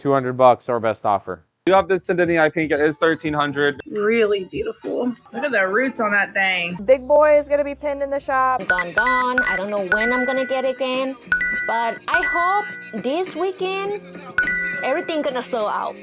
200 bucks or best offer. You have this Sydney, I think it is 1300. Really beautiful. Look at the roots on that thing. Big boy is gonna be pinned in the shop. Gone. I don't know when I'm gonna get it again, but I hope this weekend everything gonna sell out.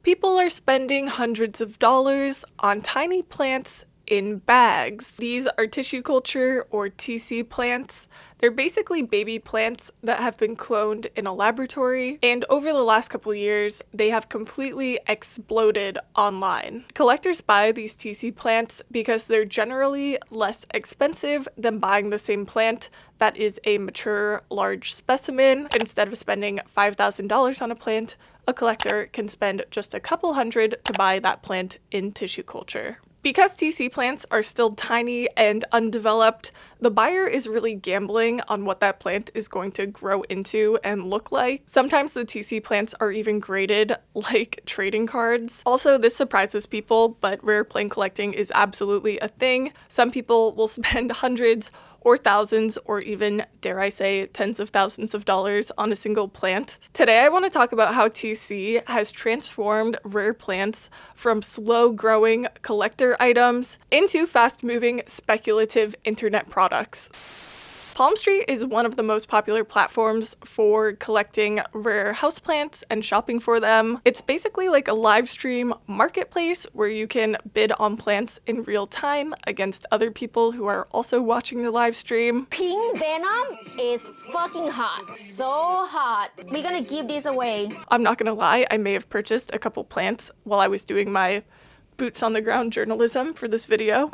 People are spending hundreds of dollars on tiny plants in bags. These are tissue culture or TC plants. They're basically baby plants that have been cloned in a laboratory, and over the last couple years, they have completely exploded online. Collectors buy these TC plants because they're generally less expensive than buying the same plant that is a mature, large specimen. Instead of spending $5,000 on a plant, a collector can spend just a couple hundred to buy that plant in tissue culture. Because TC plants are still tiny and undeveloped, the buyer is really gambling on what that plant is going to grow into and look like. Sometimes the TC plants are even graded like trading cards. Also, this surprises people, but rare plant collecting is absolutely a thing. Some people will spend hundreds or thousands, or even, dare I say, tens of thousands of dollars on a single plant. Today I want to talk about how TC has transformed rare plants from slow-growing collector items into fast-moving speculative internet products. Palmstreet is one of the most popular platforms for collecting rare houseplants and shopping for them. It's basically like a live stream marketplace where you can bid on plants in real time against other people who are also watching the live stream. Pink Venom is fucking hot. So hot. We're gonna give this away. I'm not gonna lie, I may have purchased a couple plants while I was doing my boots on the ground journalism for this video.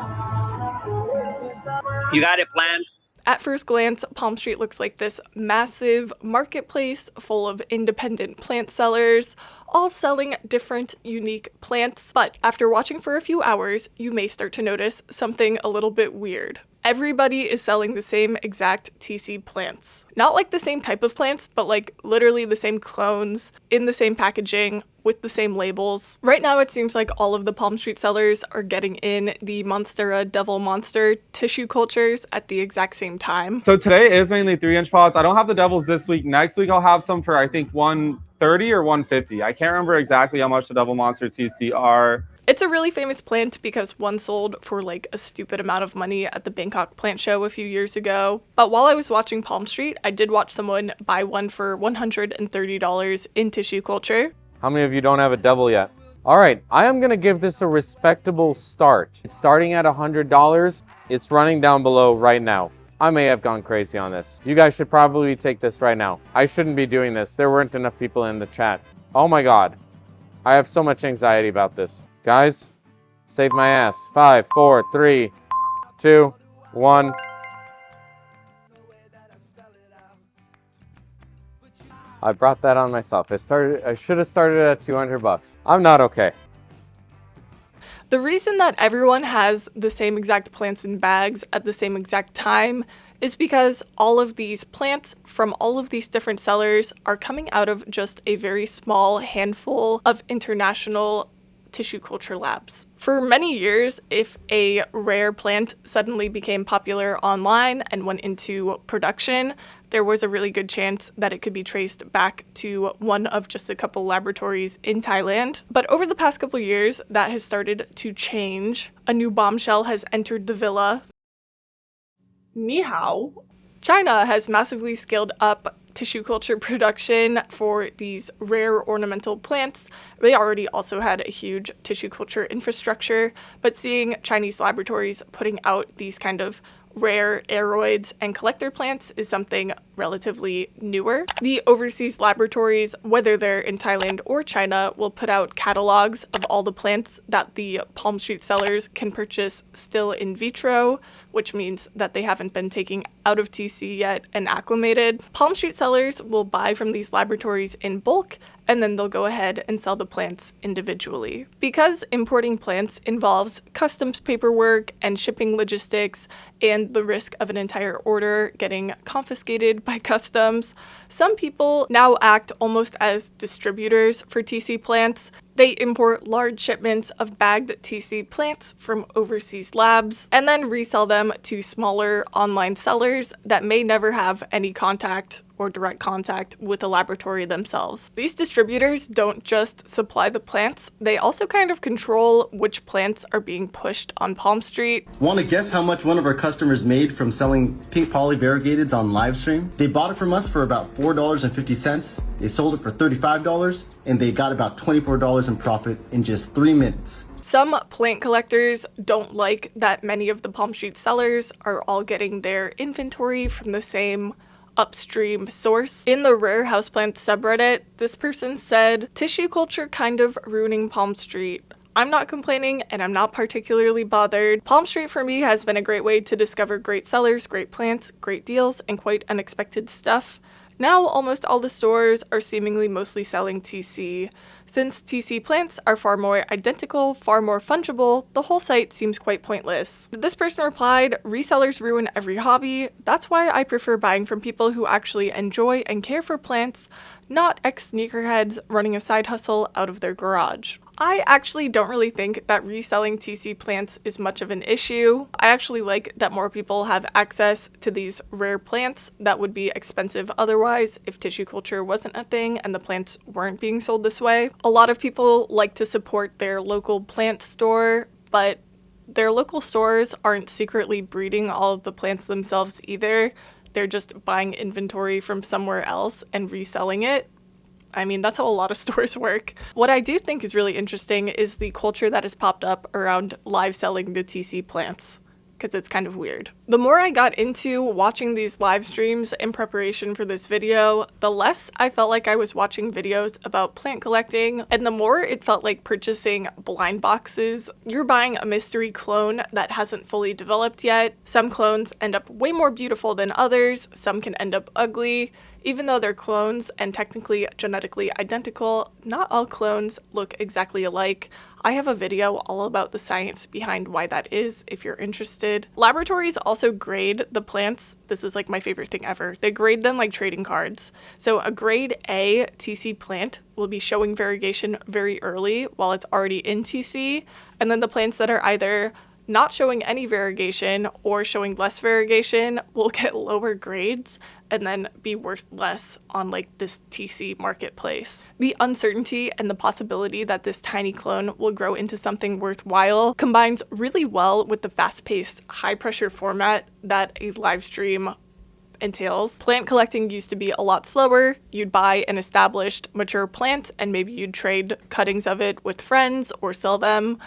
You got it planned? At first glance, Palmstreet looks like this massive marketplace full of independent plant sellers, all selling different, unique plants. But after watching for a few hours, you may start to notice something a little bit weird. Everybody is selling the same exact TC plants. Not like the same type of plants, but like literally the same clones, in the same packaging, with the same labels. Right now it seems like all of the Palmstreet sellers are getting in the Monstera Devil Monster tissue cultures at the exact same time. So today is mainly 3-inch pots. I don't have the devils this week. Next week I'll have some for I think 130 or 150. I can't remember exactly how much the Devil Monster TC are. It's a really famous plant because one sold for like a stupid amount of money at the Bangkok plant show a few years ago. But while I was watching Palmstreet, I did watch someone buy one for $130 in tissue culture. How many of you don't have a devil yet? All right, I am gonna give this a respectable start. It's starting at $100. It's running down below right now. I may have gone crazy on this. You guys should probably take this right now. I shouldn't be doing this. There weren't enough people in the chat. Oh my God. I have so much anxiety about this. Guys, save my ass. 5, 4, 3, 2, 1. I brought that on myself. I should have started at 200 bucks. I'm not okay. The reason that everyone has the same exact plants in bags at the same exact time is because all of these plants from all of these different sellers are coming out of just a very small handful of international tissue culture labs. For many years, if a rare plant suddenly became popular online and went into production, there was a really good chance that it could be traced back to one of just a couple laboratories in Thailand. But over the past couple years, that has started to change. A new bombshell has entered the villa. Ni hao. China has massively scaled up tissue culture production for these rare ornamental plants. They already also had a huge tissue culture infrastructure, but seeing Chinese laboratories putting out these kind of rare aeroids and collector plants is something relatively newer. The overseas laboratories, whether they're in Thailand or China, will put out catalogs of all the plants that the Palmstreet sellers can purchase still in vitro, which means that they haven't been taken out of TC yet and acclimated. Palmstreet sellers will buy from these laboratories in bulk, and then they'll go ahead and sell the plants individually. Because importing plants involves customs paperwork and shipping logistics and the risk of an entire order getting confiscated by customs, some people now act almost as distributors for TC plants. They import large shipments of bagged TC plants from overseas labs and then resell them to smaller online sellers that may never have any contact or direct contact with the laboratory themselves. These distributors don't just supply the plants, they also kind of control which plants are being pushed on Palmstreet. Want to guess how much one of our customers made from selling pink poly variegateds on livestream? They bought it from us for about $4.50. They sold it for $35, and they got about $24 in profit in just 3 minutes. Some plant collectors don't like that many of the Palmstreet sellers are all getting their inventory from the same upstream source. In the rare houseplant subreddit, this person said, "Tissue culture kind of ruining Palmstreet. I'm not complaining and I'm not particularly bothered. Palmstreet for me has been a great way to discover great sellers, great plants, great deals, and quite unexpected stuff. Now almost all the stores are seemingly mostly selling TC. Since TC plants are far more identical, far more fungible, the whole site seems quite pointless." This person replied, "Resellers ruin every hobby. That's why I prefer buying from people who actually enjoy and care for plants, not ex-sneakerheads running a side hustle out of their garage." I actually don't really think that reselling TC plants is much of an issue. I actually like that more people have access to these rare plants that would be expensive otherwise if tissue culture wasn't a thing and the plants weren't being sold this way. A lot of people like to support their local plant store, but their local stores aren't secretly breeding all of the plants themselves either. They're just buying inventory from somewhere else and reselling it. I mean, that's how a lot of stores work. What I do think is really interesting is the culture that has popped up around live selling the TC plants, because it's kind of weird. The more I got into watching these live streams in preparation for this video, the less I felt like I was watching videos about plant collecting, and the more it felt like purchasing blind boxes. You're buying a mystery clone that hasn't fully developed yet. Some clones end up way more beautiful than others, some can end up ugly. Even though they're clones and technically genetically identical, not all clones look exactly alike. I have a video all about the science behind why that is if you're interested. Laboratories also grade the plants. This is like my favorite thing ever. They grade them like trading cards. So a grade A TC plant will be showing variegation very early while it's already in TC, and then the plants that are either not showing any variegation or showing less variegation will get lower grades and then be worth less on like this TC marketplace. The uncertainty and the possibility that this tiny clone will grow into something worthwhile combines really well with the fast-paced, high-pressure format that a live stream entails. Plant collecting used to be a lot slower. You'd buy an established, mature plant and maybe you'd trade cuttings of it with friends or sell them.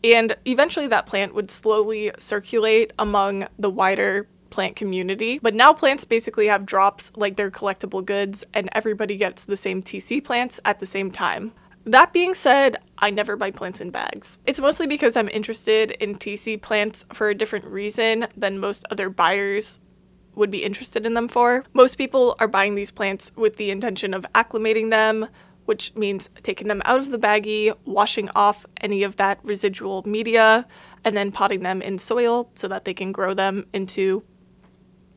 And eventually that plant would slowly circulate among the wider plant community. But now plants basically have drops like they're collectible goods and everybody gets the same TC plants at the same time. That being said, I never buy plants in bags. It's mostly because I'm interested in TC plants for a different reason than most other buyers would be interested in them for. Most people are buying these plants with the intention of acclimating them, which means taking them out of the baggie, washing off any of that residual media, and then potting them in soil so that they can grow them into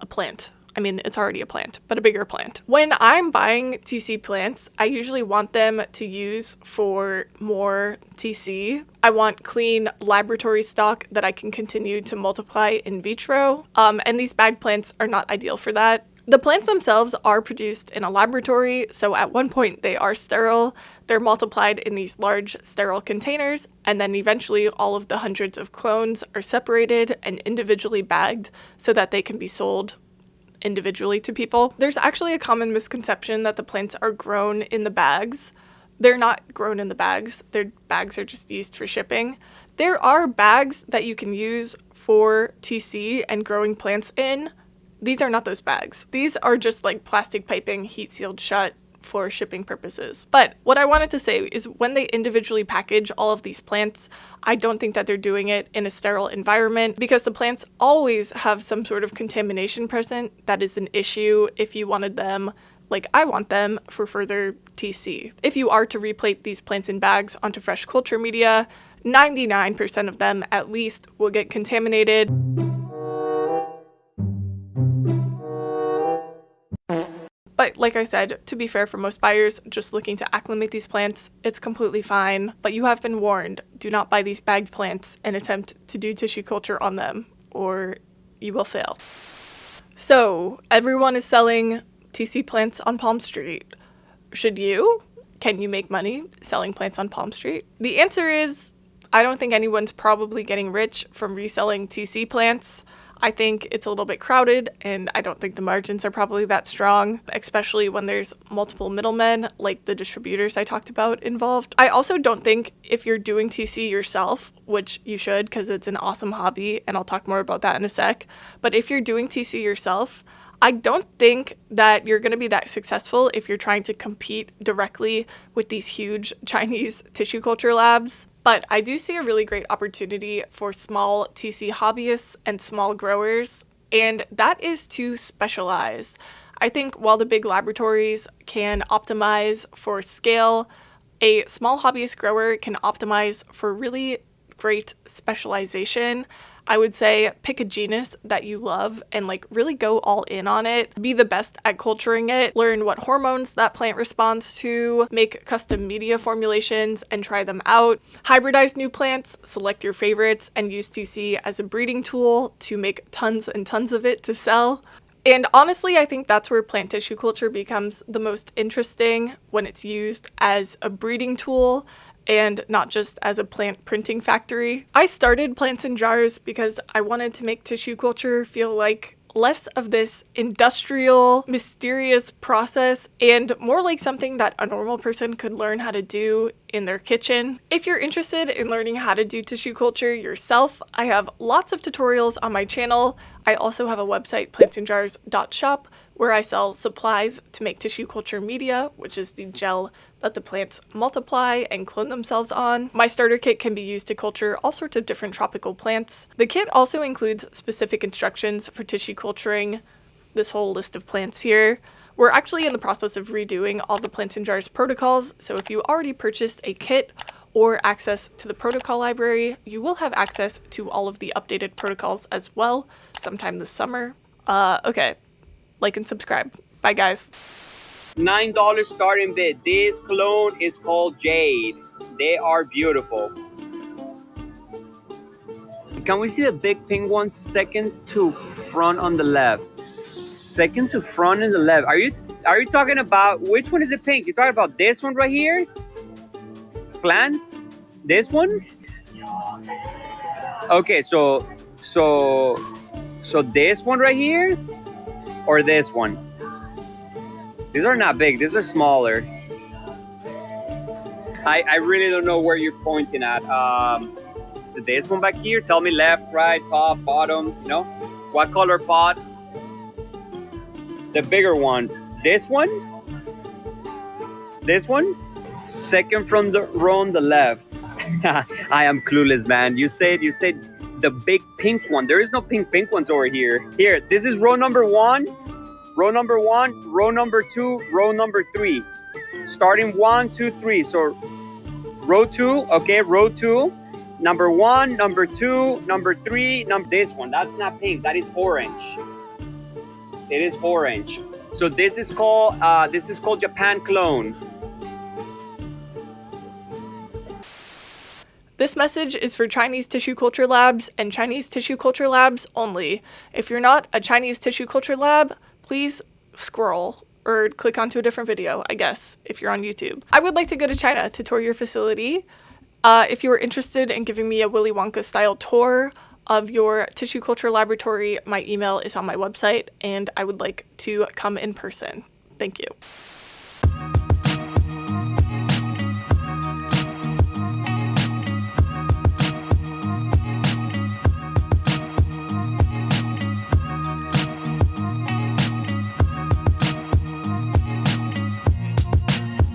a plant. I mean, it's already a plant, but a bigger plant. When I'm buying TC plants, I usually want them to use for more TC. I want clean laboratory stock that I can continue to multiply in vitro, and these bag plants are not ideal for that. The plants themselves are produced in a laboratory, so at one point they are sterile. They're multiplied in these large sterile containers, and then eventually all of the hundreds of clones are separated and individually bagged so that they can be sold individually to people. There's actually a common misconception that the plants are grown in the bags. They're not grown in the bags. Their bags are just used for shipping. There are bags that you can use for TC and growing plants in. These are not those bags. These are just like plastic piping, heat sealed shut for shipping purposes. But what I wanted to say is when they individually package all of these plants, I don't think that they're doing it in a sterile environment because the plants always have some sort of contamination present. That is an issue if you wanted them, like I want them, for further TC. If you are to replate these plants in bags onto fresh culture media, 99% of them at least will get contaminated. But like I said, to be fair, for most buyers just looking to acclimate these plants, it's completely fine. But you have been warned, do not buy these bagged plants and attempt to do tissue culture on them, or you will fail. So everyone is selling TC plants on Palmstreet. Should you? Can you make money selling plants on Palmstreet? The answer is, I don't think anyone's probably getting rich from reselling TC plants. I think it's a little bit crowded, and I don't think the margins are probably that strong, especially when there's multiple middlemen, like the distributors I talked about, involved. I also don't think if you're doing TC yourself, which you should because it's an awesome hobby, and I'll talk more about that in a sec, but if you're doing TC yourself, I don't think that you're going to be that successful if you're trying to compete directly with these huge Chinese tissue culture labs. But I do see a really great opportunity for small TC hobbyists and small growers, and that is to specialize. I think while the big laboratories can optimize for scale, a small hobbyist grower can optimize for really great specialization. I would say pick a genus that you love and like really go all in on it. Be the best at culturing it. Learn what hormones that plant responds to. Make custom media formulations and try them out. Hybridize new plants, select your favorites, and use TC as a breeding tool to make tons and tons of it to sell. And honestly, I think that's where plant tissue culture becomes the most interesting, when it's used as a breeding tool and not just as a plant printing factory. I started Plants in Jars because I wanted to make tissue culture feel like less of this industrial, mysterious process and more like something that a normal person could learn how to do in their kitchen. If you're interested in learning how to do tissue culture yourself, I have lots of tutorials on my channel. I also have a website, plantsinjars.shop, where I sell supplies to make tissue culture media, which is the gel that the plants multiply and clone themselves on. My starter kit can be used to culture all sorts of different tropical plants. The kit also includes specific instructions for tissue culturing this whole list of plants here. We're actually in the process of redoing all the Plants in Jars protocols, so if you already purchased a kit or access to the protocol library, you will have access to all of the updated protocols as well sometime this summer. Okay, like and subscribe. Bye guys. $9 starting bid. This clone is called Jade. They are beautiful. Can we see the big pink one? Second to front on the left. Second to front in the left. Are you talking about, which one is the pink? You're talking about this one right here? Plant? This one? Okay, so this one right here or this one? These are not big, these are smaller. I really don't know where you're pointing at. So this one back here, tell me left, right, top, bottom, you know? What color pot? The bigger one. This one? This one? Second from the row on the left. I am clueless, man. You said the big pink one. There is no pink ones over here. Here, this is row number 1. Row number 1, row number 2, row number 3. Starting 1, 2, 3. So row 2, okay, row 2. Number 1, number 2, number 3, this one. That's not pink, that is orange. It is orange. So this is called Japan clone. This message is for Chinese tissue culture labs and Chinese tissue culture labs only. If you're not a Chinese tissue culture lab, please scroll or click onto a different video, I guess, if you're on YouTube. I would like to go to China to tour your facility. If you are interested in giving me a Willy Wonka style tour of your tissue culture laboratory, my email is on my website and I would like to come in person. Thank you.